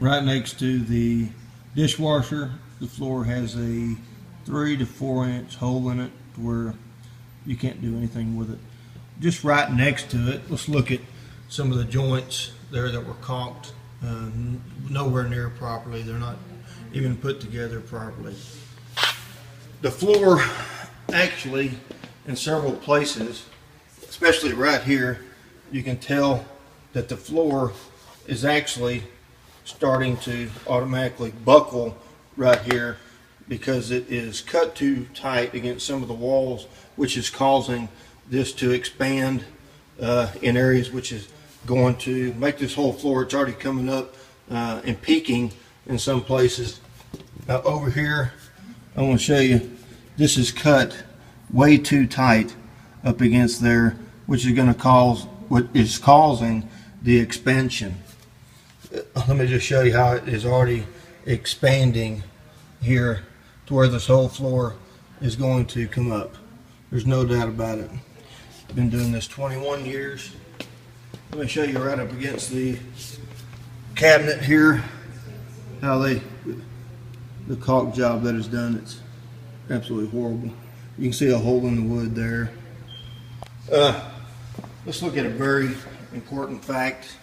Right next to the dishwasher, the floor has a 3 to 4 inch hole in it where you can't do anything with it. Just right next to it, let's look at some of the joints there that were caulked nowhere near properly. They're not even put together properly. The floor actually, in several places, especially right here, you can tell that the floor is actually starting to automatically buckle right here because it is cut too tight against some of the walls, which is causing this to expand in areas, which is going to make this whole floor, it's already coming up and peaking in some places. Now over here, I want to show you, this is cut way too tight up against there, which is going to cause what is causing the expansion. Let me just show you how it is already expanding here to where this whole floor is going to come up. There's no doubt about it. I've been doing this 21 years. Let me show you right up against the cabinet here how the caulk job that is done. It's absolutely horrible. You can see a hole in the wood there. Let's look at a very important fact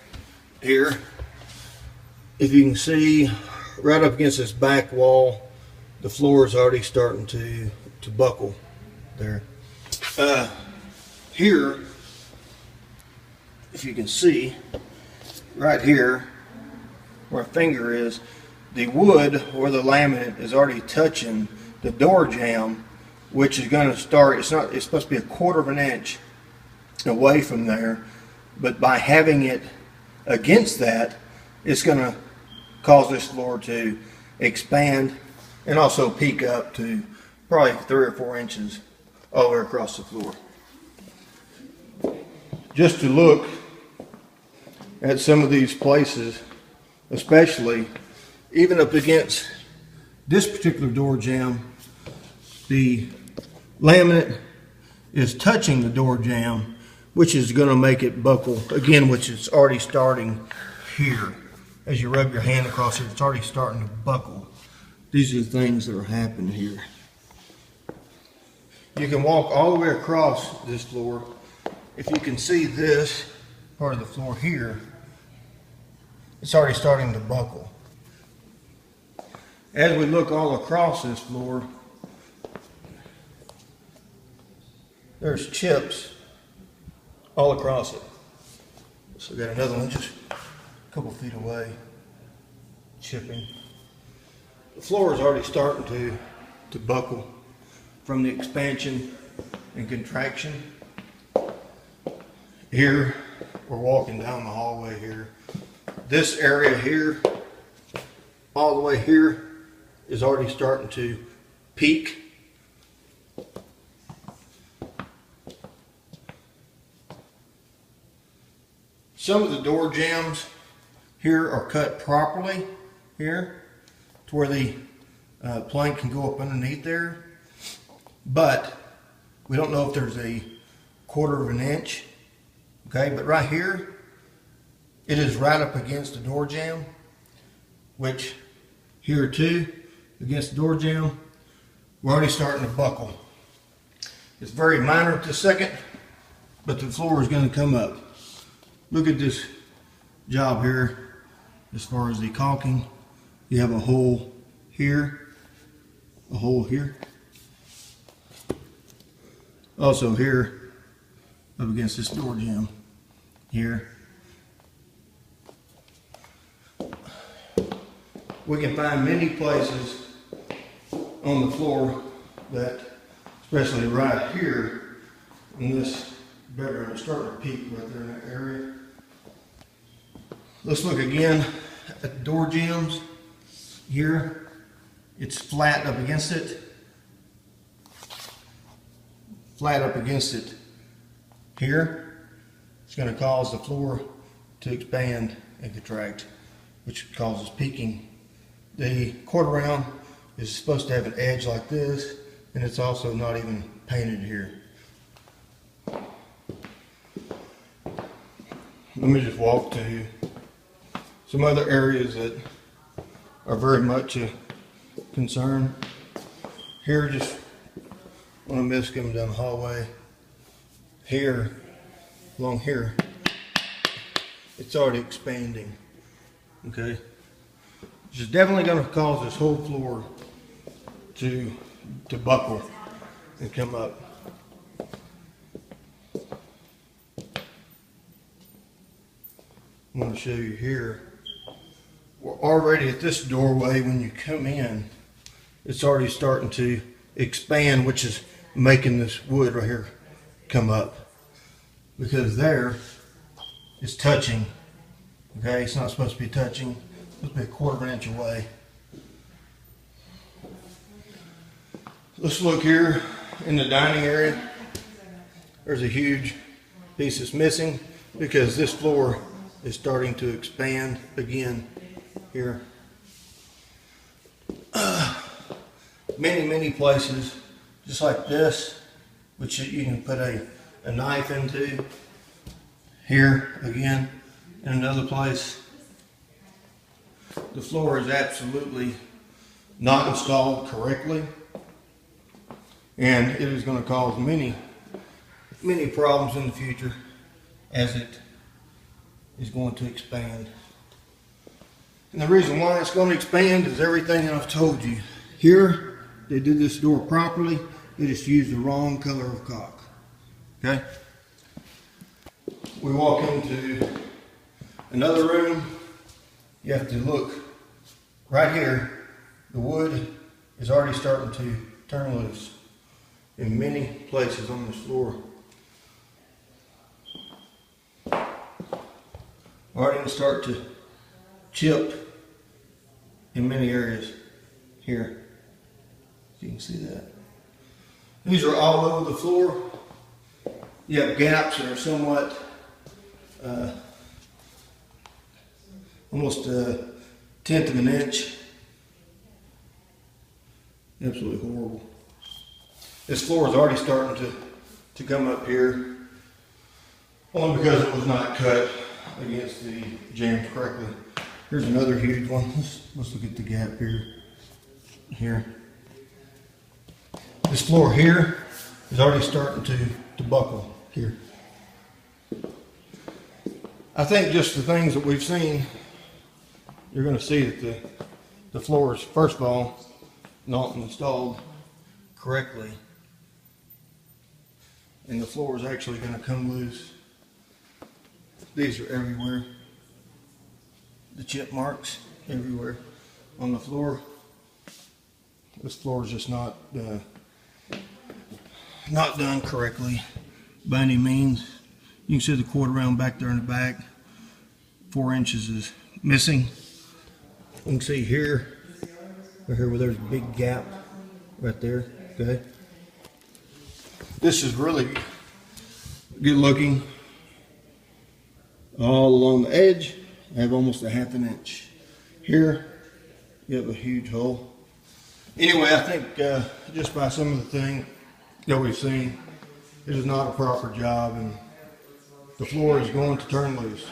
here. If you can see right up against this back wall, the floor is already starting to buckle there. Here, if you can see right here where a finger is, the wood or the laminate is already touching the door jamb, which is going to start, it's supposed to be a 1/4 of an inch away from there, but by having it against that, it's going to cause this floor to expand and also peak up to probably 3 or 4 inches all the way across the floor. Just to look at some of these places, especially even up against this particular door jamb, the laminate is touching the door jamb, which is going to make it buckle again, which is already starting here. As you rub your hand across it, it's already starting to buckle. These are the things that are happening here. You can walk all the way across this floor. If you can see this part of the floor here, it's already starting to buckle. As we look all across this floor, there's chips all across it. So we got another one just a couple feet away, chipping. The floor is already starting to buckle from the expansion and contraction. Here, we're walking down the hallway here. This area here, all the way here, is already starting to peak. Some of the door jambs here are cut properly here to where the plank can go up underneath there, but we don't know if there's a 1/4 of an inch. Okay, but right here, it is right up against the door jamb, which here too, against the door jamb, we're already starting to buckle. It's very minor at this second, but the floor is going to come up. Look at this job here. As far as the caulking, you have a hole here, a hole here. Also here, up against this door jamb here. We can find many places on the floor that, especially right here in this bedroom, it's starting to peak right there in that area. Let's look again at the door jambs here. It's flat up against it. Flat up against it here. It's going to cause the floor to expand and contract, which causes peaking. The quarter round is supposed to have an edge like this, and it's also not even painted here. Let me just walk to some other areas that are very much a concern. Here, just when I miss coming down the hallway, here, along here, it's already expanding. Okay, which is definitely going to cause this whole floor to buckle and come up. I'm going to show you here. We're already at this doorway. When you come in, it's already starting to expand, which is making this wood right here come up, because there it's touching. Okay, it's not supposed to be touching. It's supposed to be a 1/4 inch away. Let's look here in the dining area. There's a huge piece that's missing because this floor is starting to expand again here. Many places, just like this, which you can put a knife into. Here again, in another place, the floor is absolutely not installed correctly, and it is going to cause many problems in the future as it is going to expand. And the reason why it's going to expand is everything that I've told you. Here, they did this door properly. They just used the wrong color of caulk. Okay? We walk into another room. You have to look right here. The wood is already starting to turn loose in many places on this floor. Already start to chip in many areas here. You can see that. These are all over the floor. You have gaps that are somewhat almost 1/10 of an inch. Absolutely horrible. This floor is already starting to come up here, only because it was not cut against the jambs correctly. Here's another huge one. Let's look at the gap here. This floor here is already starting to buckle here. I think just the things that we've seen, you're going to see that the floor is, first of all, not installed correctly. And the floor is actually going to come loose. These are everywhere. The chip marks everywhere on the floor. This floor is just not done correctly by any means. You can see the quarter round back there in the back. 4 inches is missing. You can see here, right here where there's a big gap right there. Okay. This is really good looking. All along the edge, I have almost 1/2 inch. Here, you have a huge hole. Anyway, I think just by some of the things that we've seen, it is not a proper job, and the floor is going to turn loose.